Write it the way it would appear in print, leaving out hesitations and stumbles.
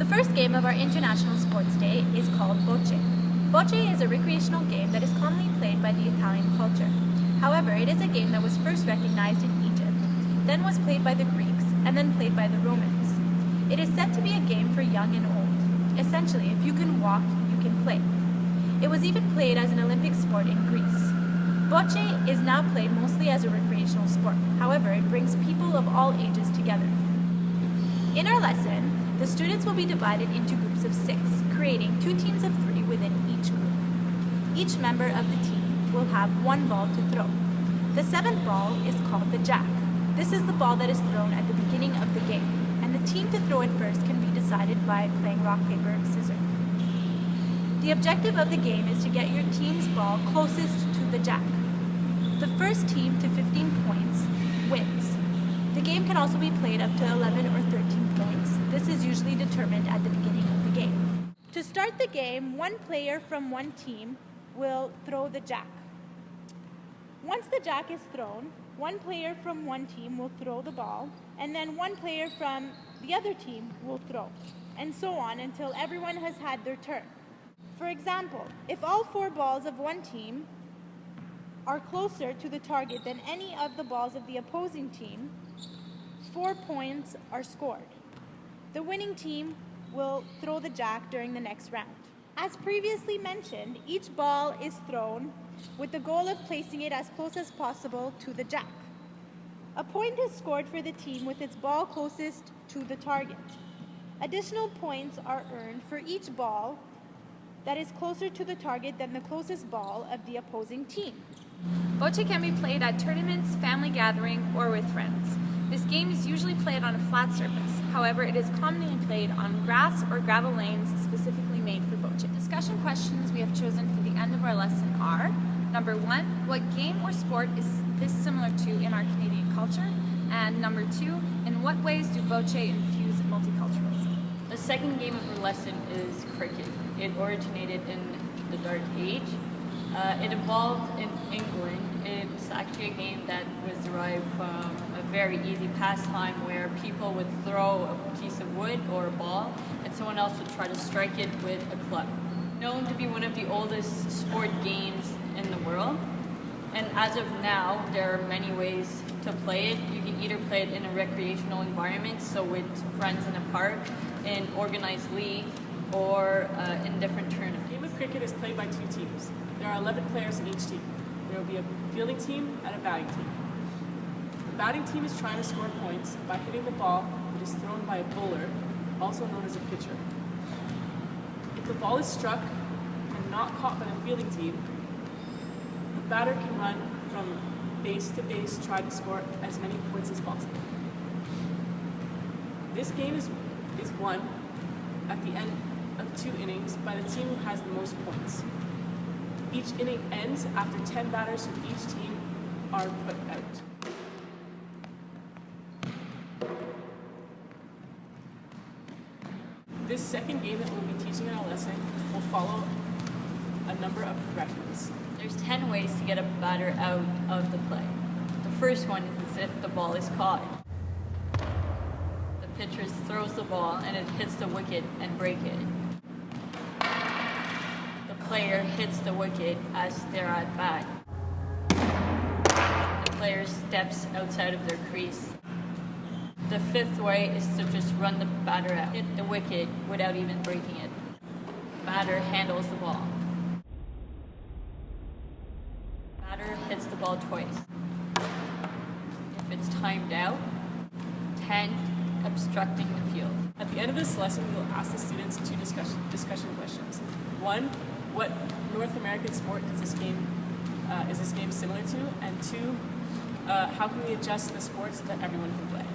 The first game of our International Sports Day is called bocce. Bocce is a recreational game that is commonly played by the Italian culture. However, it is a game that was first recognized in Egypt, then was played by the Greeks, and then played by the Romans. It is said to be a game for young and old. Essentially, if you can walk, you can play. It was even played as an Olympic sport in Greece. Bocce is now played mostly as a recreational sport. However, it brings people of all ages together. In our lesson, the students will be divided into groups of 6, creating 2 teams of 3 within each group. Each member of the team will have 1 ball to throw. The 7th ball is called the jack. This is the ball that is thrown at the beginning of the game, and the team to throw it first can be decided by playing rock, paper, scissors. The objective of the game is to get your team's ball closest to the jack. The first team to 15 points wins. The game can also be played up to 11 or 13 points. This is usually determined at the beginning of the game. To start the game, 1 player from one team will throw the jack. Once the jack is thrown, 1 player from one team will throw the ball, and then 1 player from the other team will throw, and so on until everyone has had their turn. For example, if all 4 balls of one team are closer to the target than any of the balls of the opposing team, 4 points are scored. The winning team will throw the jack during the next round. As previously mentioned, each ball is thrown with the goal of placing it as close as possible to the jack. A point is scored for the team with its ball closest to the target. Additional points are earned for each ball that is closer to the target than the closest ball of the opposing team. Bocce can be played at tournaments, family gathering, or with friends. This game is usually played on a flat surface. However, it is commonly played on grass or gravel lanes specifically made for bocce. Discussion questions we have chosen for the end of our lesson are: number 1, what game or sport is this similar to in our Canadian culture? And number 2, in what ways do bocce infuse multiculturalism? The second game of our lesson is cricket. It originated in the Dark Age. It evolved in England. It's actually a game that was derived from a very easy pastime where people would throw a piece of wood or a ball and someone else would try to strike it with a club. Known to be one of the oldest sport games in the world. And as of now, there are many ways to play it. You can either play it in a recreational environment, so with friends in a park, in organized league, or in different tournaments. The game of cricket is played by 2 teams. There are 11 players in each team. There will be a fielding team and a batting team. The batting team is trying to score points by hitting the ball that is thrown by a bowler, also known as a pitcher. If the ball is struck and not caught by the fielding team, the batter can run from base to base, trying to score as many points as possible. This game is won at the end of 2 innings by the team who has the most points. Each inning ends after 10 batters from each team are put out. This second game that we'll be teaching in our lesson will follow a number of progressions. There's 10 ways to get a batter out of the play. The first one is if the ball is caught. The pitcher throws the ball and it hits the wicket and break it. The player hits the wicket as they're at bat. The player steps outside of their crease. The 5th way is to just run the batter out, hit the wicket without even breaking it. Batter handles the ball. Batter hits the ball twice. If it's timed out, 10, obstructing the field. At the end of this lesson, we will ask the students 2 discussion questions. 1, what North American sport is this game similar to? And 2, how can we adjust the sport so that everyone can play?